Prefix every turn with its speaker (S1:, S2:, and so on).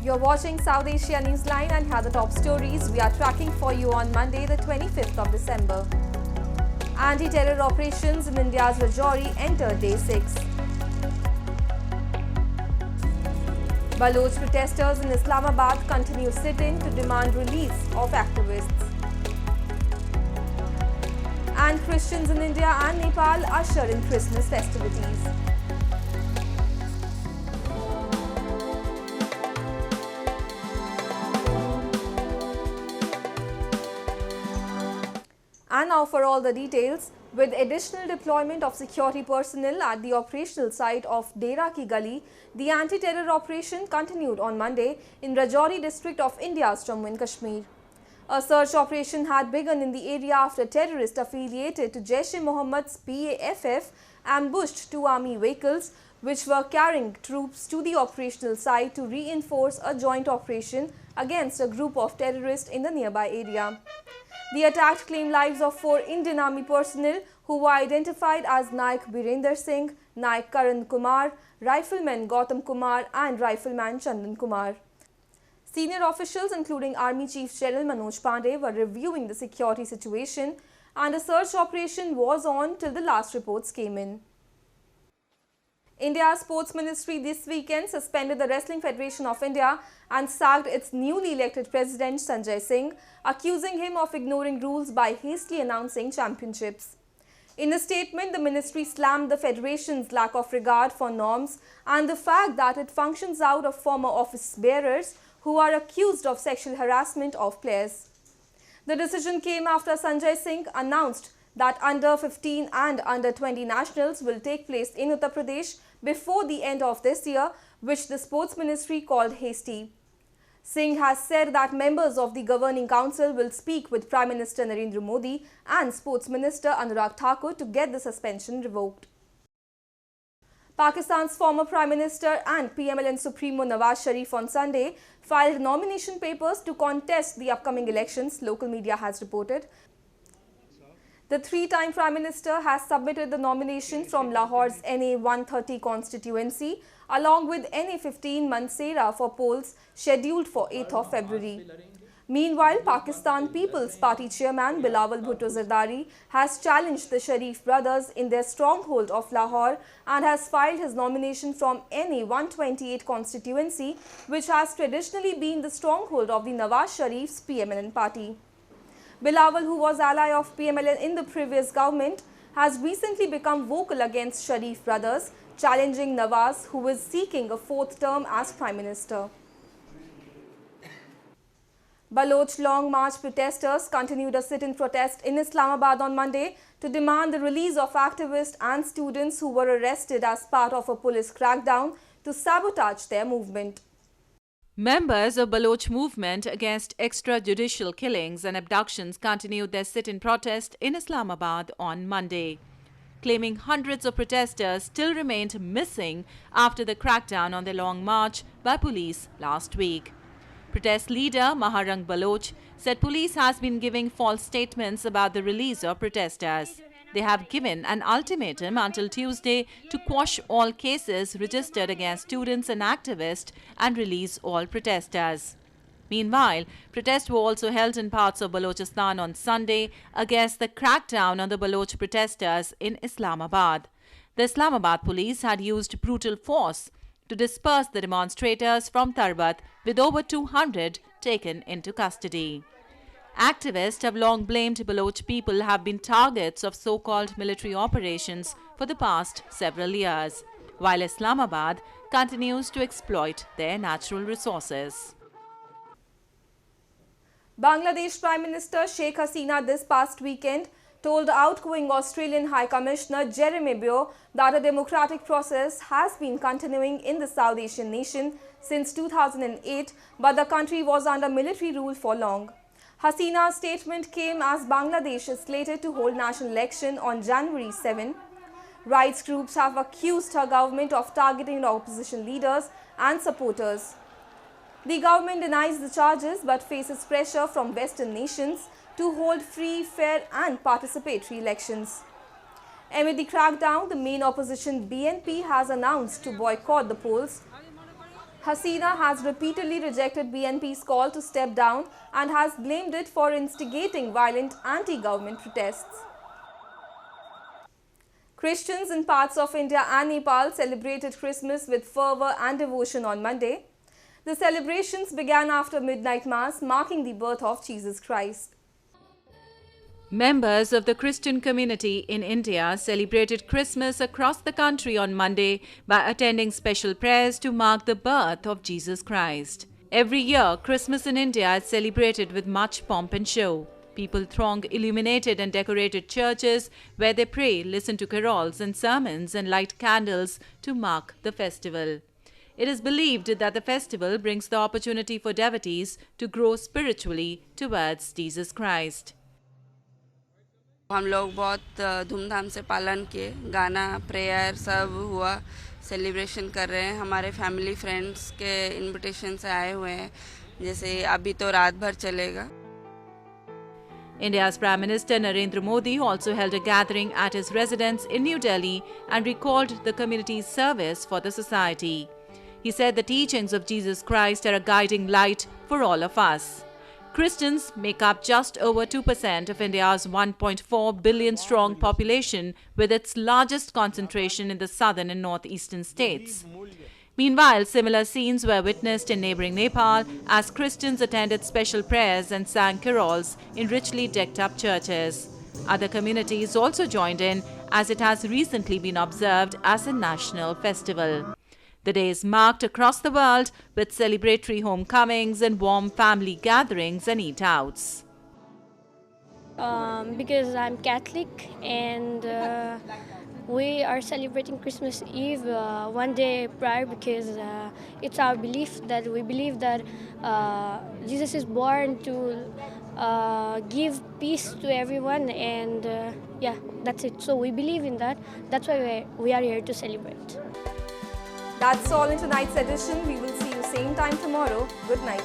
S1: You're watching South Asia Newsline and here are the top stories we are tracking for you on Monday, the 25th of December. Anti-terror operations in India's Rajouri enter day 6. Baloch protesters in Islamabad continue sit-in to demand release of activists. And Christians in India and Nepal usher in Christmas festivities. And now for all the details, with additional deployment of security personnel at the operational site of Dera ki Gali, the anti-terror operation continued on Monday in Rajouri district of India's Jammu and Kashmir. A search operation had begun in the area after terrorists affiliated to Jaish-e-Mohammed's PAFF ambushed two army vehicles which were carrying troops to the operational site to reinforce a joint operation against a group of terrorists in the nearby area. The attack claimed lives of 4 Indian Army personnel who were identified as Naik Birender Singh, Naik Karan Kumar, Rifleman Gautam Kumar and Rifleman Chandan Kumar. Senior officials including Army Chief General Manoj Pandey were reviewing the security situation and a search operation was on till the last reports came in. India's Sports Ministry this weekend suspended the Wrestling Federation of India and sacked its newly elected President Sanjay Singh, accusing him of ignoring rules by hastily announcing championships. In a statement, the ministry slammed the federation's lack of regard for norms and the fact that it functions out of former office bearers who are accused of sexual harassment of players. The decision came after Sanjay Singh announced that under-15 and under-20 nationals will take place in Uttar Pradesh before the end of this year, which the Sports Ministry called hasty. Singh has said that members of the Governing Council will speak with Prime Minister Narendra Modi and Sports Minister Anurag Thakur to get the suspension revoked. Pakistan's former Prime Minister and PML-N supremo Nawaz Sharif on Sunday filed nomination papers to contest the upcoming elections, local media has reported. The three-time Prime Minister has submitted the nomination from Lahore's NA-130 constituency along with NA-15 Mansehra for polls scheduled for 8th of February. Meanwhile, Pakistan People's Party chairman Bilawal Bhutto-Zardari has challenged the Sharif brothers in their stronghold of Lahore and has filed his nomination from NA-128 constituency, which has traditionally been the stronghold of the Nawaz Sharif's PML-N party. Bilawal, who was ally of PML-N in the previous government, has recently become vocal against Sharif brothers, challenging Nawaz, who is seeking a 4th term as Prime Minister. Baloch Long March protesters continued a sit-in protest in Islamabad on Monday to demand the release of activists and students who were arrested as part of a police crackdown to sabotage their movement.
S2: Members of Baloch movement against extrajudicial killings and abductions continued their sit-in protest in Islamabad on Monday, claiming hundreds of protesters still remained missing after the crackdown on their long march by police last week. Protest leader Maharang Baloch said police has been giving false statements about the release of protesters. They have given an ultimatum until Tuesday to quash all cases registered against students and activists and release all protesters. Meanwhile, protests were also held in parts of Balochistan on Sunday against the crackdown on the Baloch protesters in Islamabad. The Islamabad police had used brutal force to disperse the demonstrators from Tarbat, with over 200 taken into custody. Activists have long blamed Baloch people have been targets of so-called military operations for the past several years, while Islamabad continues to exploit their natural resources.
S1: Bangladesh Prime Minister Sheikh Hasina this past weekend told outgoing Australian High Commissioner Jeremy Buer that a democratic process has been continuing in the South Asian nation since 2008, but the country was under military rule for long. Hasina's statement came as Bangladesh is slated to hold national election on January 7. Rights groups have accused her government of targeting opposition leaders and supporters. The government denies the charges but faces pressure from Western nations to hold free, fair and participatory elections. Amid the crackdown, the main opposition BNP has announced to boycott the polls. Hasina has repeatedly rejected BNP's call to step down and has blamed it for instigating violent anti-government protests. Christians in parts of India and Nepal celebrated Christmas with fervor and devotion on Monday. The celebrations began after midnight mass, marking the birth of Jesus Christ.
S2: Members of the Christian community in India celebrated Christmas across the country on Monday by attending special prayers to mark the birth of Jesus Christ. Every year, Christmas in India is celebrated with much pomp and show. People throng illuminated and decorated churches where they pray, listen to carols and sermons and light candles to mark the festival. It is believed that the festival brings the opportunity for devotees to grow spiritually towards Jesus Christ.
S3: हम लोग बहुत धूमधाम से पालन किए, गाना, prayer सब हुआ, सेलिब्रेशन कर रहे हैं. हमारे फैमिली फ्रेंड्स के इनविटेशन से आए हुए हैं, जैसे अभी तो रात भर चलेगा.
S2: India's Prime Minister Narendra Modi also held a gathering at his residence in New Delhi and recalled the community's service for the society. He said the teachings of Jesus Christ are a guiding light for all of us. Christians make up just over 2% of India's 1.4 billion strong population, with its largest concentration in the southern and northeastern states. Meanwhile, similar scenes were witnessed in neighboring Nepal as Christians attended special prayers and sang carols in richly decked up churches. Other communities also joined in, as it has recently been observed as a national festival. The day is marked across the world with celebratory homecomings and warm family gatherings and eat-outs.
S4: Because I'm Catholic and we are celebrating Christmas Eve one day prior because it's our belief that we believe that Jesus is born to give peace to everyone, and yeah, that's it. So we believe in that. That's why we are here to celebrate.
S1: That's all in tonight's edition. We will see you same time tomorrow. Good night.